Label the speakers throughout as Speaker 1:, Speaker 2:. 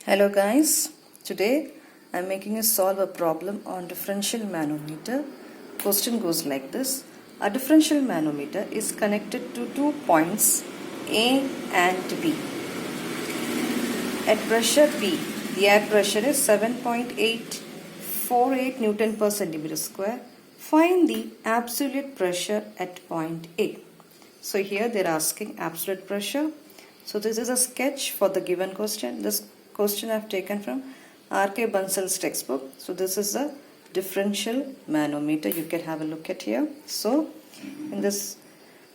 Speaker 1: Hello guys, today I am making you solve a problem on differential manometer. Question goes like this. A differential manometer is connected to two points A and B. At pressure B, the air pressure is 7.848 Newton per centimeter square. Find the absolute pressure at point A. So here they are asking absolute pressure. So this is a sketch for the given question. This question I have taken from R.K. Bansal's textbook. So this is a differential manometer. You can have a look at here. So in this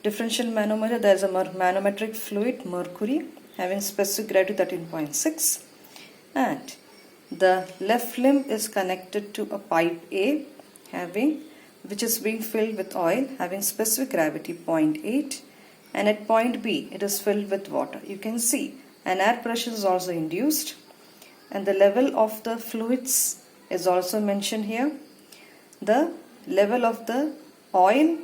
Speaker 1: differential manometer, there is a manometric fluid, mercury, having specific gravity 13.6, and the left limb is connected to a pipe A which is being filled with oil having specific gravity 0.8, and at point B it is filled with water. You can see an air pressure is also induced, and the level of the fluids is also mentioned here. The level of the oil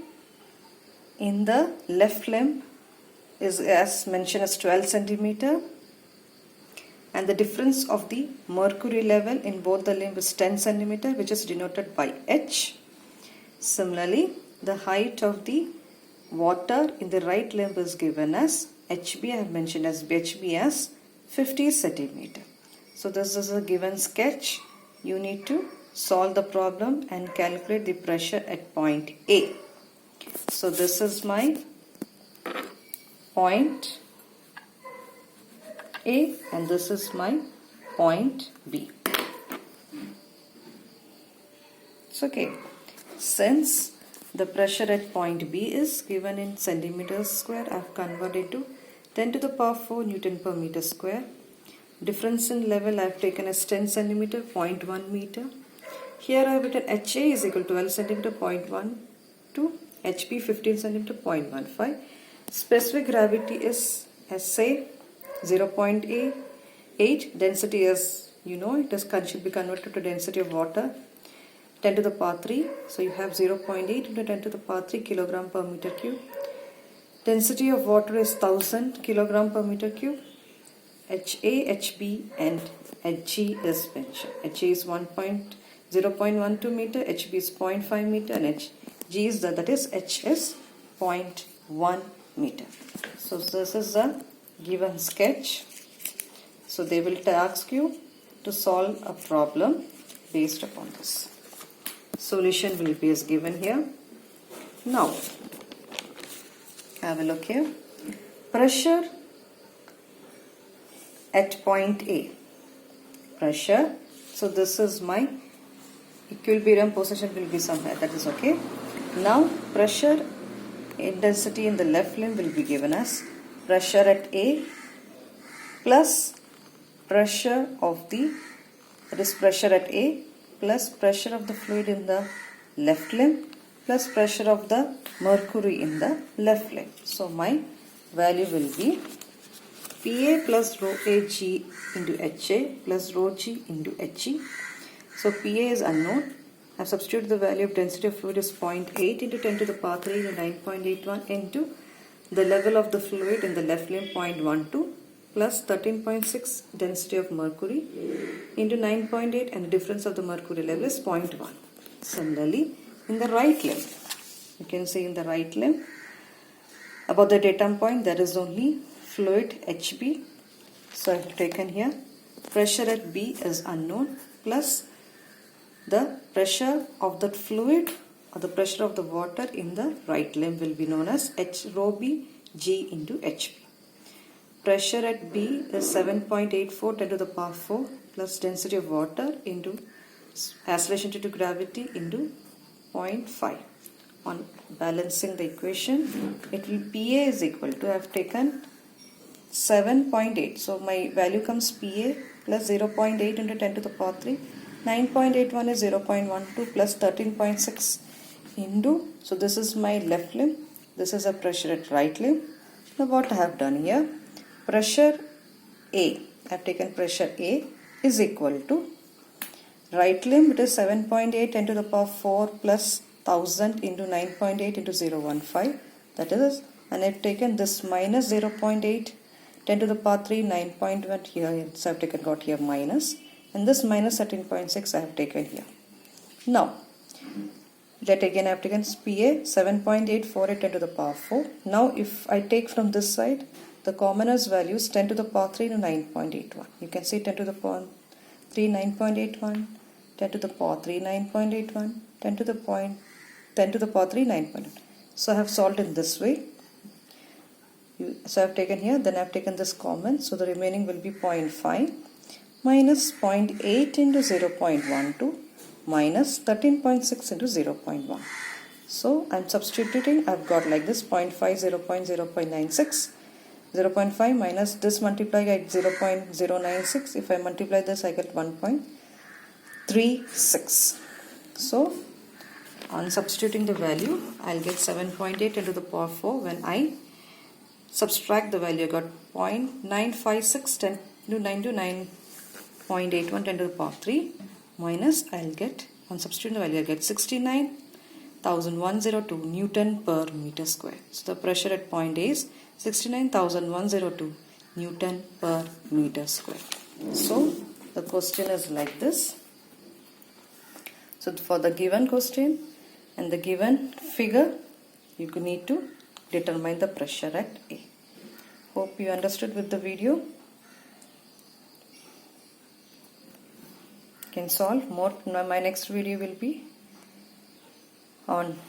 Speaker 1: in the left limb is as mentioned as 12 centimeter, and the difference of the mercury level in both the limb is 10 centimeter, which is denoted by H. Similarly, the height of the water in the right limb is given as HB. I have mentioned as HB as 50 centimeter. So this is a given sketch. You need to solve the problem and calculate the pressure at point A. So this is my point A and this is my point B. It's okay. Since the pressure at point B is given in centimeters square, I have converted to 10 to the power 4 Newton per meter square. Difference in level I have taken as 10 centimeter, 0.1 meter. Here I have written HA is equal to 12 centimeter, 0.1 to HB 15 centimeter, 0.15. Specific gravity is SA 0.8. Density is, it should be converted to density of water 10 to the power 3. So you have 0.8 into 10 to the power 3 kilogram per meter cube. Density of water is 1000 kilogram per meter cube. HA, HB and HG is mentioned. HA is 0.12 meter, HB is 0.5 meter, and HG is that is H is 0.1 meter. So this is a given sketch. So they will ask you to solve a problem based upon this. Solution will be as given here. Now have a look here. Pressure at point A. Pressure. So this is my equilibrium position will be somewhere. That is okay. Now pressure intensity in the left limb will be given as pressure at A plus pressure of the pressure at A plus pressure of the fluid in the left limb plus pressure of the mercury in the left limb. So my value will be PA plus rho AG into HA plus rho G into HE. So PA is unknown. I have substituted the value of density of fluid is 0.8 into 10 to the power 3 into 9.81 into the level of the fluid in the left limb 0.12 plus 13.6 density of mercury into 9.8, and the difference of the mercury level is 0.1. Similarly, in the right limb, you can see in the right limb, about the datum point there is only fluid HB. So I have taken here pressure at B is unknown plus the pressure of that fluid or the pressure of the water in the right limb will be known as H rho B G into HB. Pressure at B is 7.84 10 to the power 4 plus density of water into acceleration due to gravity into 0.5. On balancing the equation, it will PA is equal to, I have taken 7.8. So my value comes PA plus 0.8 into 10 to the power 3. 9.81 is 0.12 plus 13.6 into, so this is my left limb. This is a pressure at right limb. Now what I have done here, pressure A, I have taken pressure A is equal to right limb, it is 7.8 10 to the power 4 plus 1000 into 9.8 into 0.15, that is, and I have taken this minus 0.8 10 to the power 3, 9.1 here, so I have taken got here minus, and this minus 13.6 I have taken here. Now, let again I have taken PA 7.848 10 to the power 4. Now if I take from this side, the commonest values 10 to the power 3 to 9.81. You can see 10 to the power 3 9.81, 10 to the power 3 9.81, 10 to the power 3 9.1. So I have solved in this way. So I have taken here, then I have taken this common, so the remaining will be 0.5 minus 0.8 into 0.12 minus 13.6 into 0.1. So I am substituting, I have got like this 0.5, 0.96, 0.5 minus this multiply I get 0.096. If I multiply this I get 1.36. So on substituting the value, I'll get 7.8 into the power 4. When I subtract the value, I got 0.956 10 to 9 to 9.81 10 to the power 3 minus I'll get, on substituting the value, I get 69,102 Newton per meter square. So the pressure at point A is 69,102 Newton per meter square. So the question is like this. So for the given question and the given figure, you need to determine the pressure at A. Hope you understood with the video. Can solve more. My next video will be on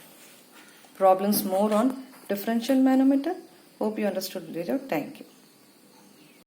Speaker 1: problems more on differential manometer. Hope you understood the video. Thank you.